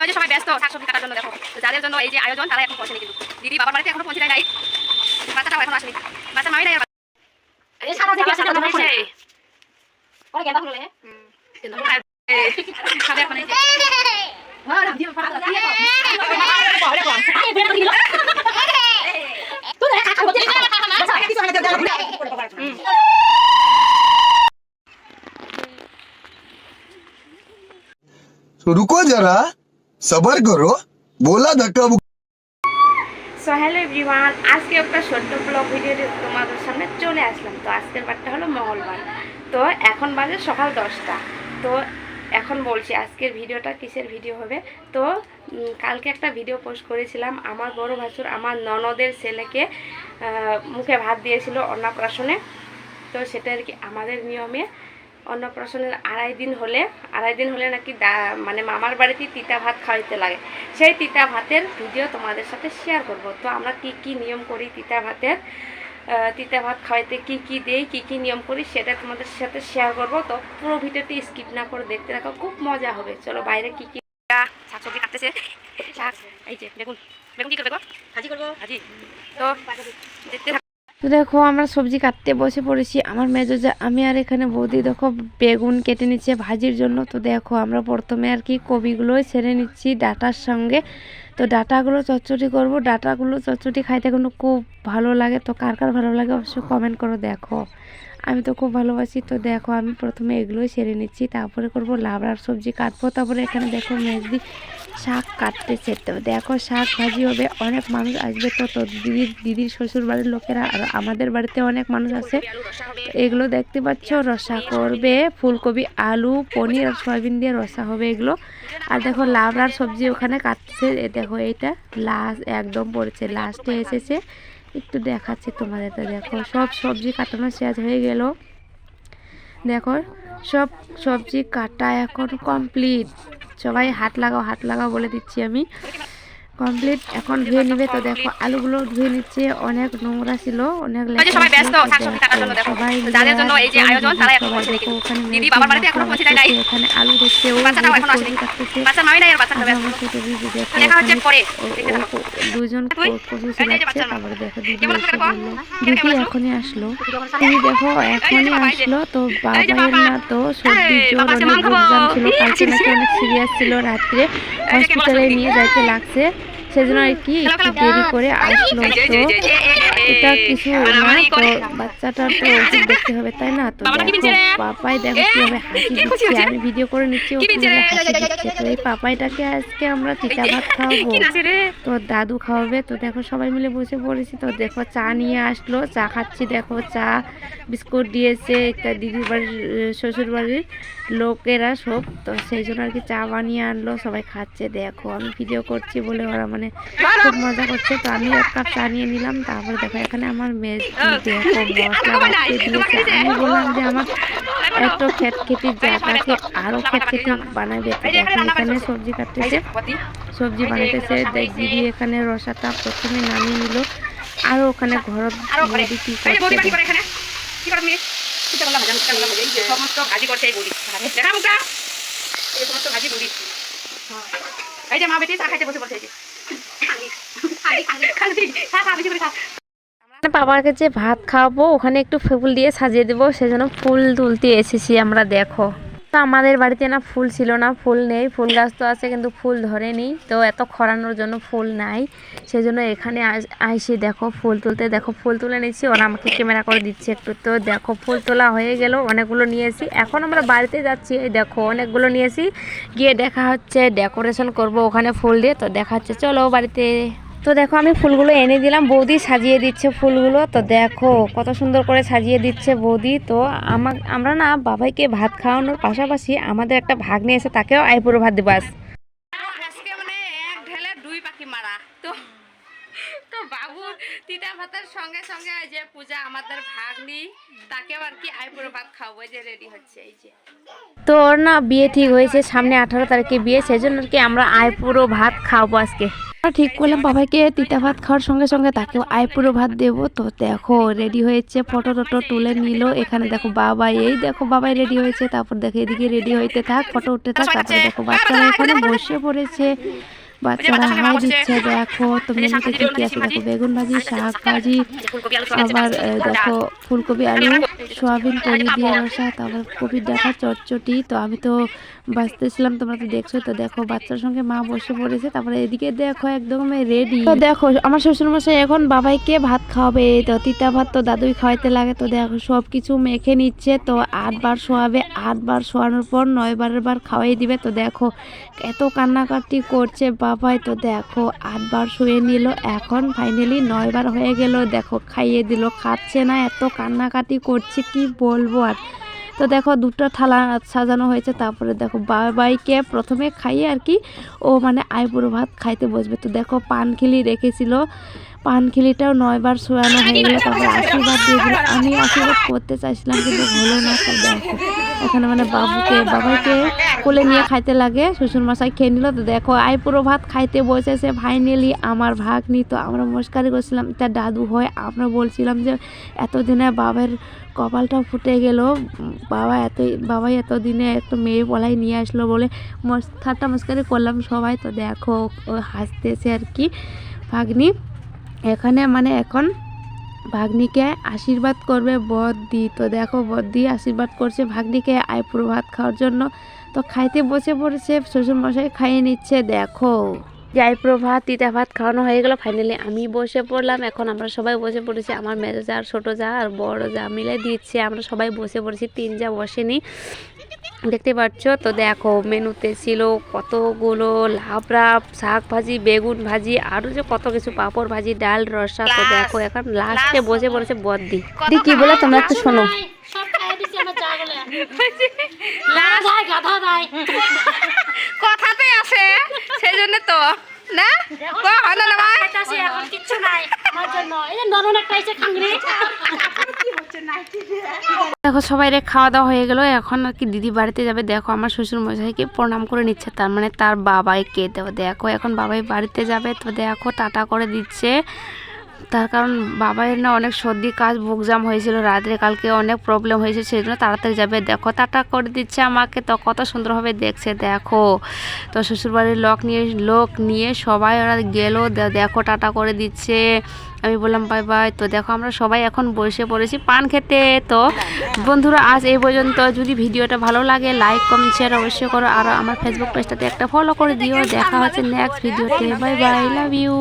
ওই যে সবাই ব্যস্ত শাকসবজি কাটার জন্য দেখো, যাদের জন্য এই যে আয়োজন তারা এখন পৌঁছেনি, কিন্তু দিদি বাবার বাড়িতে এখনো পৌঁছে নাই, বাচ্চাটাও এখন আসেনি, বাচ্চা মাই নাই। এই সারা দিকে সারা দিকে হইছে ওরে গেন্দা হলো রে খাবে এখন এই যে ওরে ভিডিও ফাটা দিয়ে তো ওরে কোন আরে বেটা দিল তুই দেখা খাবো তুই বাচ্চা আগে কিছু আগে দাও तो रुको जरा सबर करो बोला धक्का। সো হ্যালো এভরিওয়ান, আজকে একটা ছোট্ট ব্লগ ভিডিও তোমাদের সামনে চলে আসলাম। তো আজকের বারটা হলো মঙ্গলবার, তো এখন বাজে সকাল 10টা। তো এখন বলছি আজকের ভিডিওটা কিসের ভিডিও হবে। তো কালকে একটা ভিডিও পোস্ট করেছিলাম, আমার বড় ভাসুর আমার ননদের ছেলেকে মুখে ভাত দিয়েছিল অন্নপ্রাশনে। তো সেটা আর কি আমাদের নিয়মে অন্নপ্রাশনের আড়াই দিন হলে নাকি মানে মামার বাড়িতে তিতা ভাত খাওয়াইতে লাগে। সেই তিতা ভাতের ভিডিও তোমাদের সাথে শেয়ার করব। তো আমরা কি নিয়ম করি তিতা ভাত খাওয়াইতে, কি দেই, কি নিয়ম করি, সেটা তোমাদের সাথে শেয়ার করব। তো পুরো ভিডিওটি স্কিপ না করে দেখতে থাকো, খুব মজা হবে। চলো বাইরে কি শাকসবজি কাটতেছে, শাক এই যে বেগুন কি করবে গো? ভাজি করবো, ভাজি। তো দেখতে তো দেখো আমরা সবজি কাটতে বসে পড়েছি, আমার মেজো যা আমি আর এখানে বৌদি দেখো বেগুন কেটে নিচ্ছে ভাজির জন্য। তো দেখো আমরা প্রথমে আর কি কবিগুলোই ছেড়ে নিচ্ছি ডাটার সঙ্গে। তো ডাটাগুলো চচ্চড়ি করব, ডাটাগুলো চচ্চড়ি খাইতে কিন্তু খুব ভালো লাগে। তো কার কার ভালো লাগে অবশ্যই কমেন্ট করো। দেখো আমি তো খুব ভালোবাসি। তো দেখো আমি প্রথমে এগুলোই সেরে নিচ্ছি, তারপরে করব লাবড়ার সবজি কাটবো। তারপরে এখানে দেখো মেজদি শাক কাটতেছে। তো দেখো শাক ভাজি হবে, অনেক মানুষ আসবে। তো দিদির শ্বশুর বাড়ির লোকেরা আর আমাদের বাড়িতে অনেক মানুষ আছে। এগুলো দেখতে পাচ্ছ রসা করবে, ফুলকপি আলু পনির আর সয়াবিন দিয়ে রসা হবে এগুলো। আর দেখো লাবড়ার সবজি ওখানে কাটছে, দেখো এইটা লাস্ট একদম পড়েছে, লাস্টে এসেছে, একটু দেখাচ্ছি তোমাদের। তো দেখো সব সবজি কাটানো শেষ হয়ে গেল। দেখো সব সবজি কাটা এখন কমপ্লিট। সবাই হাত লাগাও বলে দিচ্ছি আমি, কমপ্লিট। এখন ধুয়ে নিবে। তো দেখো আলুগুলো ধুয়ে নিচ্ছে, অনেক নোংরা ছিল, অনেক সবাই ব্যস্ত শাকসবজি কাটার জন্য দেখো, যাদের জন্য এই যে আয়োজন তারা এখন পৌঁছেনি, কিন্তু দিদি বাবার বাড়িতে এখনো পৌঁছে নাই, এখানে আলু দেখতে বাচ্চাটাও এখন আসেনি, বাচ্চা মাই নাই আর বাচ্চা খাবে দেখা হচ্ছে পরে দুজন কচু ছিলাচ্ছে। তারপরে দেখো দিদি এখনই আসলো, দিদি দেখো এখনই আসলো। তো বাবার না তো সর্দি জ্বর অনেক বুঝলাম ছিল, কালকে নাকি অনেক সিরিয়াস ছিল, রাত্রে হসপিটালে নিয়ে যাইতে লাগছে, সেজন্য আর কি একটু দেরি করে আসলো। তো এটা কিছু না, তো বাচ্চাটার তো ওষুধ দেখতে হবে তাই না। তো দেখো পাপাই দেখো কিভাবে হাসি দিচ্ছে, আমি ভিডিও করে নিচ্ছি ও কিভাবে হাসি দিচ্ছে। তো এই পাপাইটাকে আজকে আমরা তিতা ভাত খাওয়াবো, তো দাদু খাওয়াবে। তো দেখো সবাই মিলে বসে পড়েছি। তো দেখো চা নিয়ে আসলো, চা খাচ্ছি। দেখো চা বিস্কুট দিয়েছে একটা দিদির বাড়ির শ্বশুর বাড়ির লোকেরা সব, তো সেই জন্য আর কি চা বানিয়ে আনলো, সবাই খাচ্ছে। দেখো আমি ভিডিও করছি বলে ওরা মানে খুব মজা করছে। তো আমি এক কাপ চা নিয়ে নিলাম। তারপরে দেখো এখানে আমার মেয়ে দেখো মশলা বাড়তে দিয়েছে। আমি বললাম যে আমার একটু খেটখেটি জায়গাকে আরো খেটখেটি বানাবে। তো দেখো এখানে সবজি কাটতেছে, সবজি বানাইতেছে দিদি। এখানে রসাটা প্রথমে নামিয়ে নিল, আর ওখানে ঘর বৌদি কি করছে সমস্ত ভাজি করছে এই বুড়ি, দেখা মুখটা এই সমস্ত ভাজি বুড়ি। এই যে মা বেটি চা খাইতে বসে পড়ছে, বাবার কাছে ভাত খাওয়াবো, ওখানে একটু ফুল দিয়ে সাজিয়ে দেবো, সেজন্য ফুল তুলতে এসেছি আমরা। দেখো তো আমাদের বাড়িতে না ফুল ছিল না, ফুল নেই, ফুল গাছ তো আছে কিন্তু ফুল ধরেনি। তো এত খরানোর জন্য ফুল নাই, সেজন্য এখানে আইসি দেখো ফুল তুলতে। দেখো ফুল তুলে নিচ্ছি, ওরা আমাকে ক্যামেরা করে দিচ্ছে একটু। তো দেখো ফুল তোলা হয়ে গেল, অনেকগুলো নিয়েছি। এখন আমরা বাড়িতে যাচ্ছি, দেখো অনেকগুলো নিয়েছি, গিয়ে দেখা হচ্ছে ডেকোরেশন করব ওখানে ফুল দিয়ে। তো দেখা হচ্ছে চলো বাড়িতে। তো দেখো আমি ফুলগুলো এনে দিলাম, বৌদি সাজিয়ে দিচ্ছে ফুলগুলো। তো দেখো কত সুন্দর করে সাজিয়ে দিচ্ছে বৌদি। তো আমরা না বাবাইকে ভাত খাওয়ানোর পাশাপাশি আমাদের একটা ভাগ্নে এসে তাকেও আইপুরো ভাত দেবো আজকে মানে এক ঢেলে দুই পাখি মারা। তো তো বাবু তিতা ভাতের সঙ্গে সঙ্গে যে পূজা আমাদের ভাগ্নি, তাকেও আর কি আইপুরো ভাত খাওয়াবো, যে রেডি হচ্ছে এই যে। তো ওর না বিয়ে ঠিক হয়েছে, সামনে 18 তারিখে বিয়ে, সেজন্য আর কি আমরা আইপুরো ভাত খাওয়াবো আজকে। ঠিক করলাম বাবাইকে তিতা ভাত খাওয়ার সঙ্গে সঙ্গে তাকেও আইপুরো ভাত দেবো। তো দেখো রেডি হয়েছে, ফটো টটো তুলে নিল। এখানে দেখো বাবাই, এই দেখো বাবাই রেডি হয়েছে। তারপর দেখো এদিকে রেডি হইতে থাক, ফটো উঠতে থাক। তারপরে দেখো বাচ্চারা এখানে বসে পড়েছে, বাচ্চারা হাই দিচ্ছে। দেখো তো মেনুতে কি কি আছে দেখো, বেগুন ভাজি, শাক ভাজি, আবার দেখো ফুলকপি আলু সোয়াবিন পনির দিয়ে রসা, তারপর কপির ডাঁটা চটচটি। তো আমি তো বাঁচতেছিলাম, তোমরা তো দেখছো। তো দেখো বাচ্চার সঙ্গে মা বসে পড়েছে। তারপরে এদিকে দেখো একদম রেডি। তো দেখো আমার শ্বশুরমশাই এখন বাবাইকে ভাত খাওয়াবে। তো তিতা ভাত তো দাদুই খাওয়াইতে লাগে। তো দেখো সব কিছু মেখে নিচ্ছে। তো 8 বার শোয়াবে, 8 বার শোয়ানোর পর 9 বারের বার খাওয়াই দিবে। তো দেখো এত কান্নাকাটি করছে বাবাই। তো দেখো 8 বার শুয়ে নিল, এখন ফাইনালি 9 বার হয়ে গেল। দেখো খাইয়ে দিল, খাচ্ছে না, এত কান্নাকাটি করছে কি বলবো আর। তো দেখো 2টা থালা সাজানো হয়েছে। তারপরে দেখো বাবাইকে প্রথমে খাইয়ে আর কি ও মানে আইবুড়ো ভাত খাইতে বসবে। তো দেখো পানখিলি রেখেছিল, পানখিলিটাও 9 বার শোয়ানো হয়ে গেলো। তারপরে আশীর্বাদ দিয়ে দিল। আমি আশীর্বাদ করতে চাইছিলাম কিন্তু হলো না। তো দেখো এখানে মানে বাবাইকে কোলে নিয়ে খাইতে লাগে, শ্বশুরমশাই খেয়ে নিল। তো দেখো আইপুরো ভাত খাইতে বসেছে ফাইনালি আমার ভাগ্নি। তো আমরা মস্কারি করছিলাম, তার দাদু হয়, আমরা বলছিলাম যে এতদিনে বাবার কপালটা ফুটে গেল, বাবাই এতদিনে একটা মেয়ে বলাই নিয়ে আসলো বলে ঠাট্টা মস্কারি করলাম সবাই। তো দেখো ও হাসতেছে আর কি ভাগ্নি। এখানে মানে এখন ভাগ্নিকে আশীর্বাদ করবে বদ্দি। তো দেখো বদ্দি আশীর্বাদ করছে ভাগ্নিকে আইপুরো ভাত খাওয়ার জন্য। তো খাইতে বসে পড়েছে, শ্বশুরমশাই খাইয়ে নিচ্ছে। দেখো যে আইপুরো ভাত তিতা ভাত খাওয়ানো হয়ে গেল, ফাইনালি আমি বসে পড়লাম। এখন আমরা সবাই বসে পড়েছি, আমার মেজো যা আর ছোটো যা আর বড় যা মিলে দিচ্ছে। আমরা সবাই বসে পড়েছি, 3 যা বসেনি, দেখতে পাচ্ছ। তো দেখো মেনুতে ছিল কতগুলো লাবড়া, শাক ভাজি, বেগুন ভাজি, আরও যে কত কিছু, পাঁপড় ভাজি, ডাল, রসা। তো দেখো এখন লাস্টে বসে পড়েছে বদ্দি। কি বলে তোমরা একটু শোনো। কথাতেই আছে, সেই জন্য তো না হয় না ভাই। দেখো সবাই খাওয়া দাওয়া হয়ে গেল, এখন আর কি দিদি বাড়িতে যাবে। দেখো আমার শ্বশুর মশাইকে প্রণাম করে নিচ্ছে, তার মানে তার বাবাইকে। দেখো এখন বাবাই বাড়িতে যাবে। তো দেখো টাটা করে দিচ্ছে, তার কারণ বাবাইয়ের না অনেক সর্দি কাজ বুকজাম হয়েছিল রাত্রে, কালকে অনেক প্রবলেম হয়েছে, সেই জন্য তাড়াতাড়ি যাবে। দেখো টাটা করে দিচ্ছে আমাকে, তো কত সুন্দরভাবে দেখছে দেখো। তো শ্বশুরবাড়ির লোক নিয়ে সবাই ওরা গেল, দেখো টাটা করে দিচ্ছে। আমি বললাম বাই বাই। তো দেখো আমরা সবাই এখন বসে পড়েছি পান খেতে। তো বন্ধুরা আজ এই পর্যন্ত। যদি ভিডিওটা ভালো লাগে লাইক কমেন্ট শেয়ার অবশ্যই করো, আর আমার ফেসবুক পেজটাতে একটা ফলো করে দিও। দেখা হচ্ছে নেক্সট ভিডিওতে। Bye bye, love you.